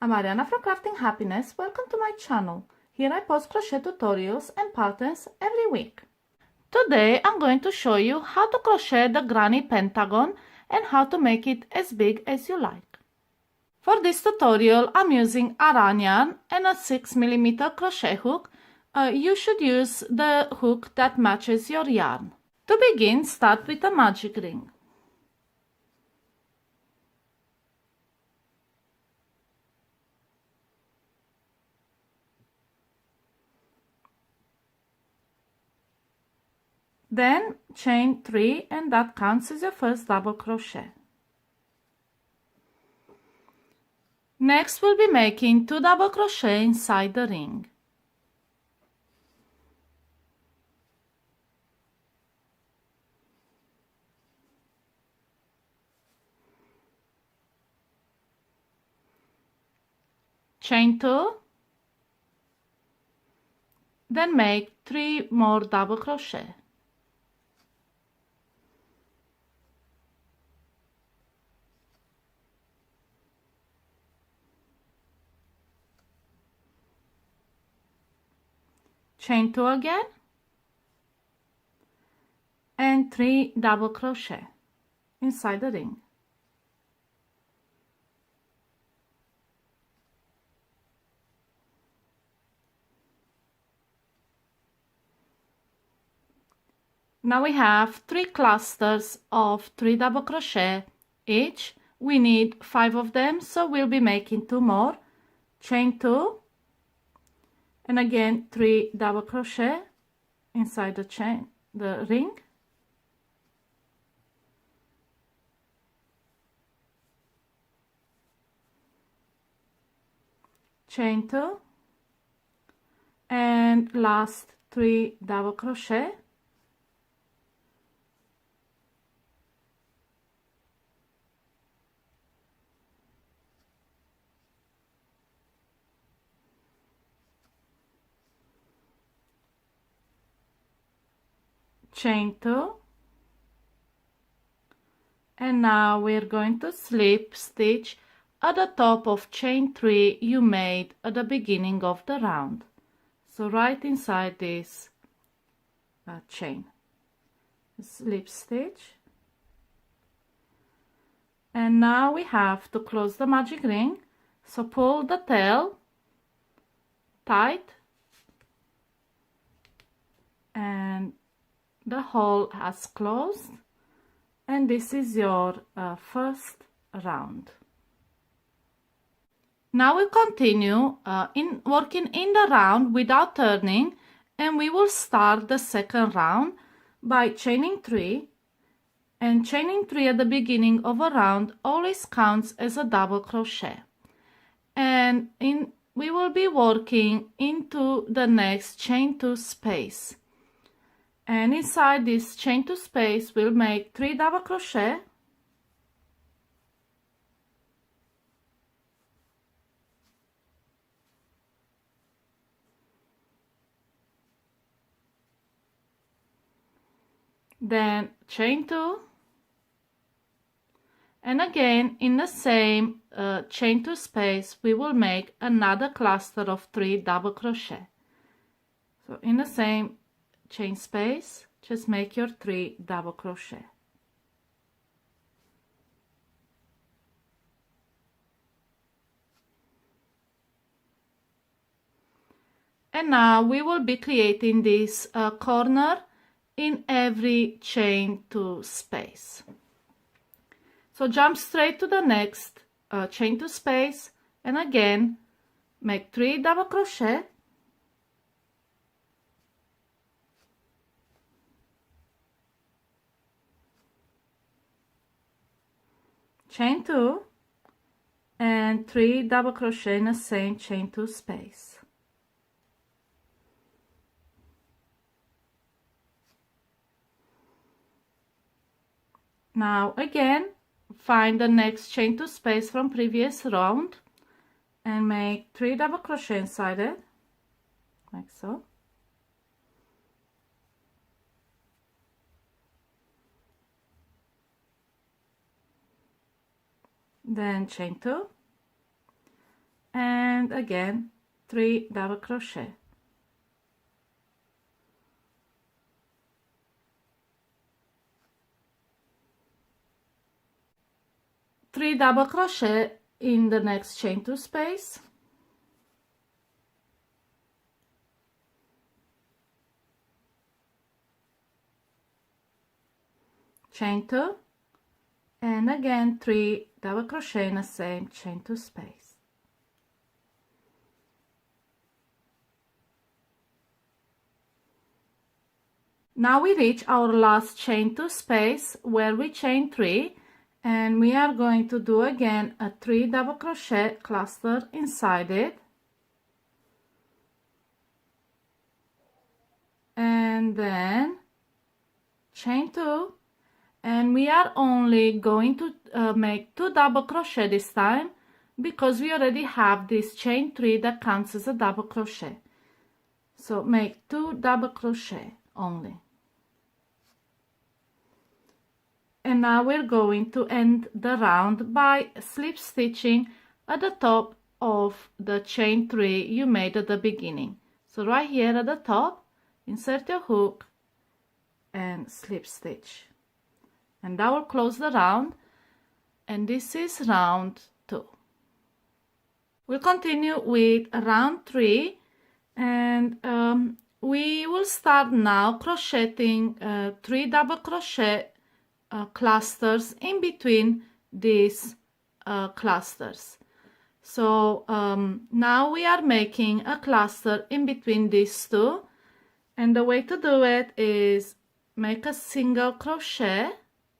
I'm Ariana from Crafting Happiness. Welcome to my channel. Here I post crochet tutorials and patterns every week. Today I'm going to show you how to crochet the granny pentagon and how to make it as big as you like. For this tutorial I'm using Aran yarn and a 6mm crochet hook. You should use the hook that matches your yarn. To begin, start with a magic ring. Then chain 3 and that counts as your first double crochet. Next we'll be making 2 double crochet inside the ring. Chain 2, then make 3 more double crochet. Chain 2 again and 3 double crochet inside the ring. Now we have 3 clusters of 3 double crochet each. We need 5 of them, so we'll be making 2 more. Chain 2 and again 3 double crochet inside the ring. Chain 2 and last 3 double crochet. Chain 2 and now we're going to slip stitch at the top of chain 3 you made at the beginning of the round, so right inside this chain, slip stitch. And now we have to close the magic ring, so pull the tail tight and the hole has closed, and this is your first round. Now we continue working in the round without turning, and we will start the second round by chaining 3, and chaining 3 at the beginning of a round always counts as a double crochet, and we will be working into the next chain 2 space. And inside this chain 2 space we'll make 3 double crochet, then chain 2, and again in the same chain 2 space we will make another cluster of 3 double crochet. So in the same chain space just make your 3 double crochet. And now we will be creating this corner in every chain 2 space. So jump straight to the next chain 2 space and again make 3 double crochet, chain 2 and 3 double crochet in the same chain 2 space. Now again find the next chain 2 space from previous round and make 3 double crochet inside it, like so. Then chain 2 and again 3 double crochet. Three double crochet in the next chain 2 space, chain 2, and again 3 double crochet in the same chain 2 space. Now we reach our last chain 2 space where we chain 3, and we are going to do again a 3 double crochet cluster inside it, and then chain 2, and we are only going to make 2 double crochet this time because we already have this chain 3 that counts as a double crochet. So make 2 double crochet only. And now we're going to end the round by slip stitching at the top of the chain 3 you made at the beginning. So right here at the top, insert your hook and slip stitch. And that will close the round, and this is round 2. We'll continue with round 3, and we will start now crocheting 3 double crochet clusters in between these clusters. So now we are making a cluster in between these two, and the way to do it is make a single crochet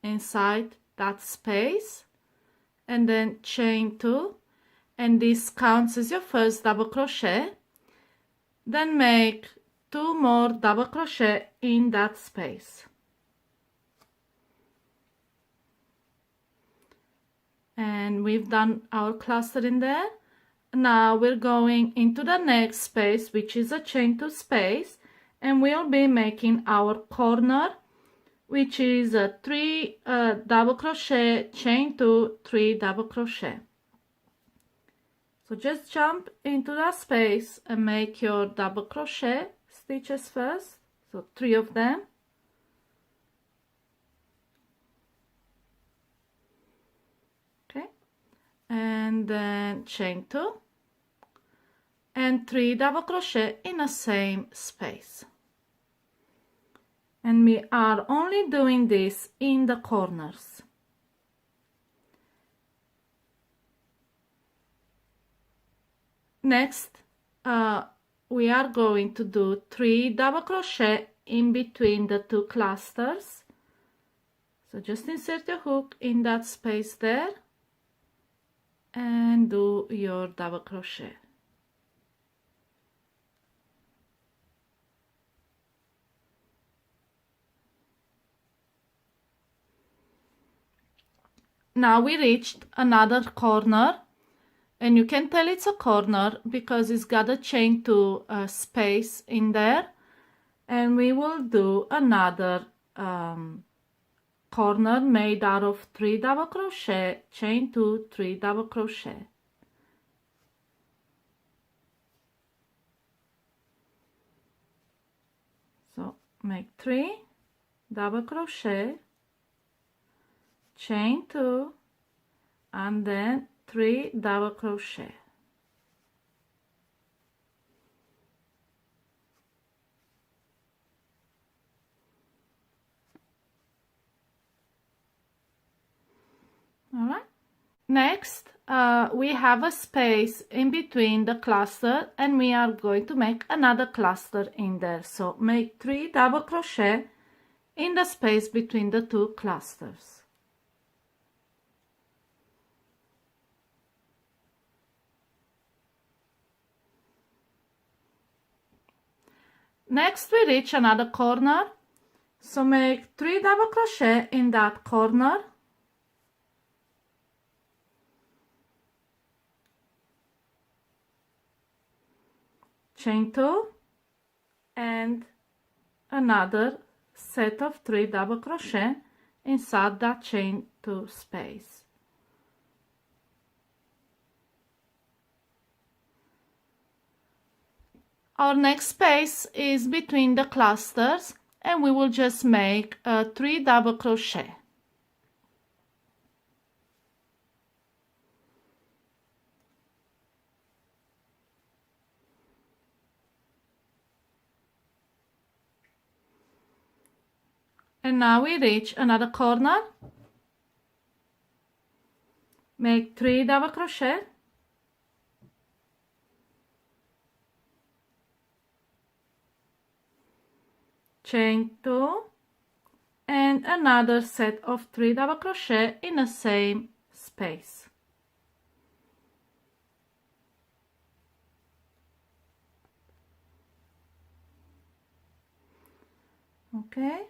inside that space and then chain 2, and this counts as your first double crochet. Then make 2 more double crochet in that space. And we've done our cluster in there. Now we're going into the next space, which is a chain 2 space, and we'll be making our corner, which is a 3 double crochet, chain 2, 3 double crochet. So just jump into that space and make your double crochet stitches first, so 3 of them. And then chain 2 and 3 double crochet in the same space, and we are only doing this in the corners. Next we are going to do 3 double crochet in between the 2 clusters, so just insert your hook in that space there and do your double crochet. Now we reached another corner, and you can tell it's a corner because it's got a chain 2 space in there, and we will do another corner made out of 3 double crochet, chain 2, 3 double crochet. So make 3 double crochet, chain 2, and then 3 double crochet. All right. Next, we have a space in between the cluster, and we are going to make another cluster in there. So make 3 double crochet in the space between the 2 clusters. Next, we reach another corner, so make 3 double crochet in that corner. Chain 2 and another set of 3 double crochet inside that chain 2 space. Our next space is between the clusters, and we will just make 3 double crochet. And now we reach another corner, make 3 double crochet, chain 2, and another set of 3 double crochet in the same space. Okay,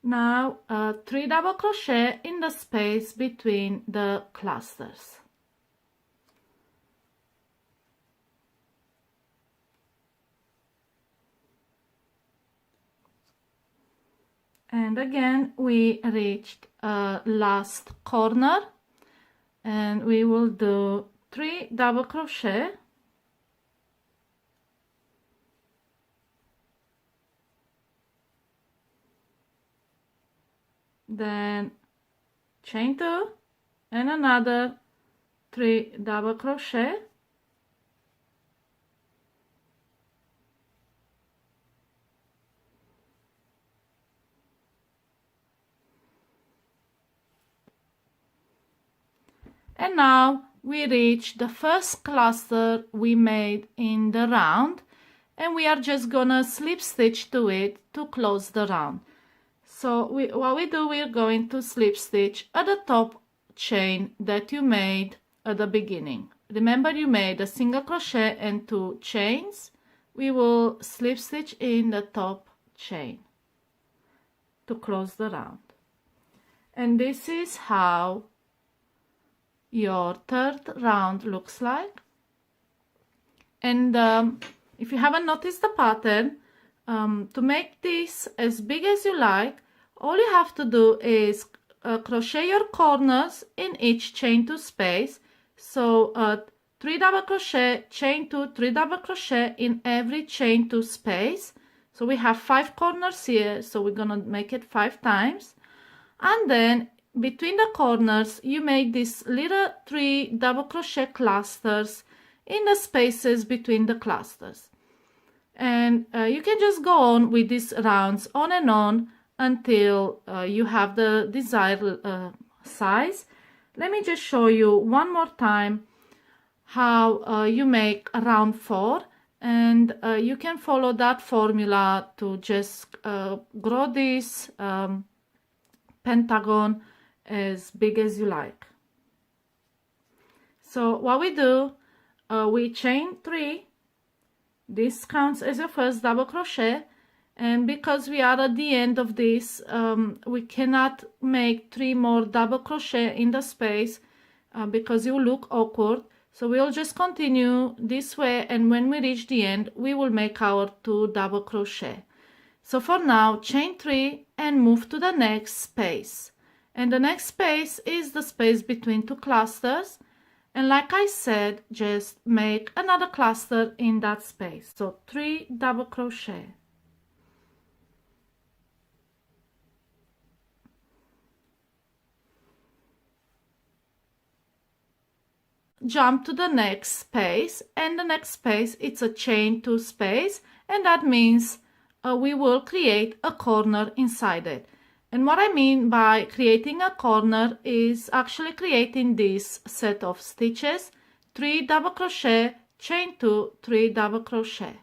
now 3 double crochet in the space between the clusters. And again we reached last corner, and we will do 3 double crochet, then chain 2 and another 3 double crochet, and now we reach the first cluster we made in the round, and we are just gonna slip stitch to it to close the round. So what we do, we're going to slip stitch at the top chain that you made at the beginning. Remember, you made a single crochet and 2 chains. We will slip stitch in the top chain to close the round. And this is how your third round looks like. And if you haven't noticed the pattern, to make this as big as you like, all you have to do is crochet your corners in each chain 2 space. So 3 double crochet, chain 2, 3 double crochet in every chain 2 space. So we have 5 corners here, so we're gonna make it 5 times. And then between the corners you make these little 3 double crochet clusters in the spaces between the clusters. And you can just go on with these rounds on and on until you have the desired size. Let me just show you one more time how you make a round 4, and you can follow that formula to just grow this pentagon as big as you like. So what we do, we chain 3. This counts as your first double crochet, and because we are at the end of this, we cannot make 3 more double crochet in the space because it will look awkward. So we'll just continue this way, and when we reach the end we will make our 2 double crochet. So for now, chain 3 and move to the next space, and the next space is the space between 2 clusters. And like I said, just make another cluster in that space. So 3 double crochet. Jump to the next space, and the next space, it's a chain 2 space, and that means we will create a corner inside it. And what I mean by creating a corner is actually creating this set of stitches, 3 double crochet, chain 2, 3 double crochet.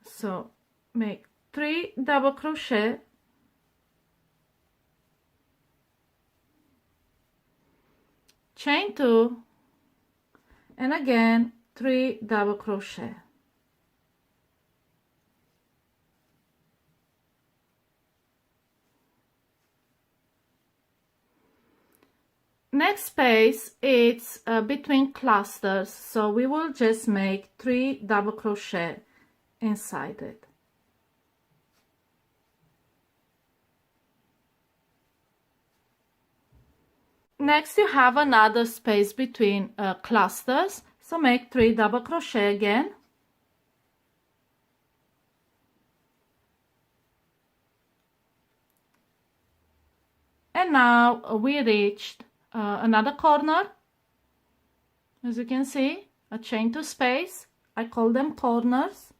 So make 3 double crochet, chain 2, and again 3 double crochet. Next space, it's between clusters, so we will just make 3 double crochet inside it. Next, you have another space between clusters, so make 3 double crochet again. And now we reached another corner. As you can see, a chain 2 space. I call them corners.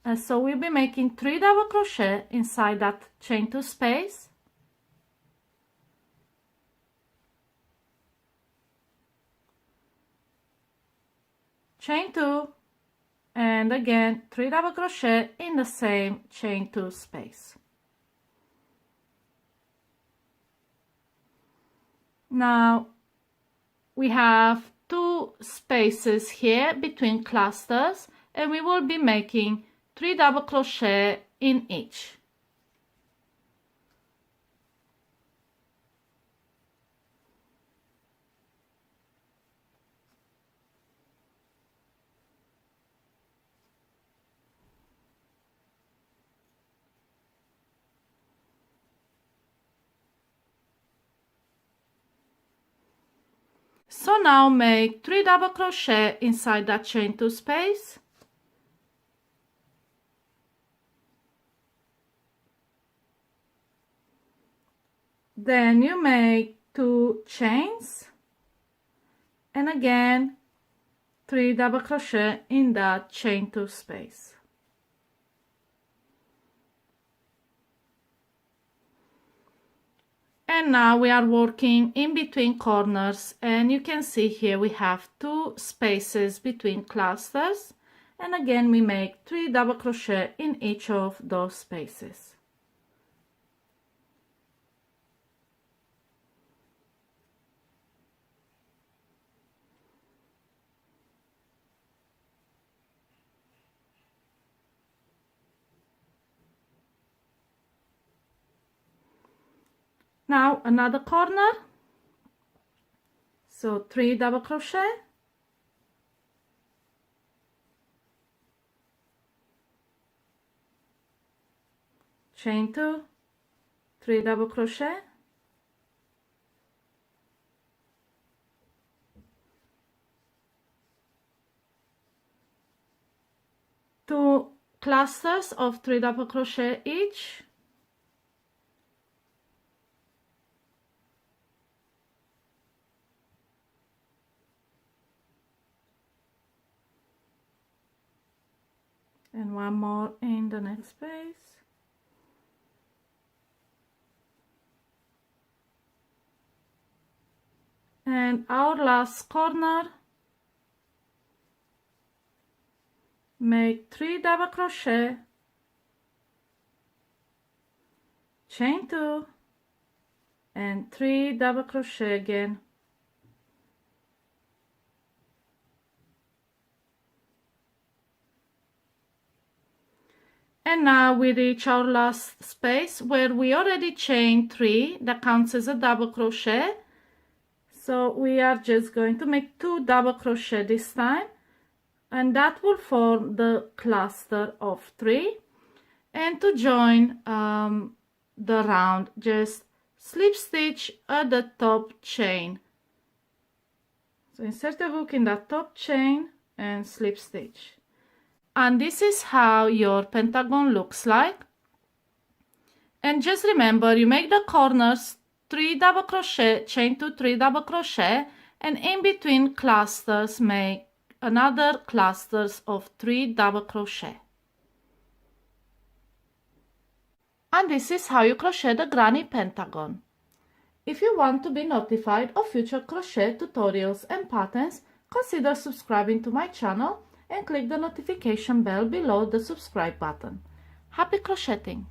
And so we'll be making 3 double crochet inside that chain 2 space. Chain 2, and again 3 double crochet in the same chain 2 space. Now we have 2 spaces here between clusters, and we will be making 3 double crochet in each. So now make 3 double crochet inside that chain 2 space. Then you make 2 chains, and again 3 double crochet in that chain 2 space. And now we are working in between corners, and you can see here we have 2 spaces between clusters, and again we make 3 double crochet in each of those spaces. Now another corner, so 3 double crochet, chain 2, 3 double crochet, two clusters of 3 double crochet each, and one more in the next space, and our last corner, make 3 double crochet, chain 2, and 3 double crochet again. And now we reach our last space where we already chained 3, that counts as a double crochet. So we are just going to make 2 double crochet this time, and that will form the cluster of 3. And to join the round, just slip stitch at the top chain. So insert the hook in that top chain and slip stitch. And this is how your pentagon looks like. And just remember, you make the corners 3 double crochet, chain 2, 3 double crochet, and in between clusters make another clusters of 3 double crochet. And this is how you crochet the granny pentagon. If you want to be notified of future crochet tutorials and patterns, consider subscribing to my channel and click the notification bell below the subscribe button. Happy crocheting!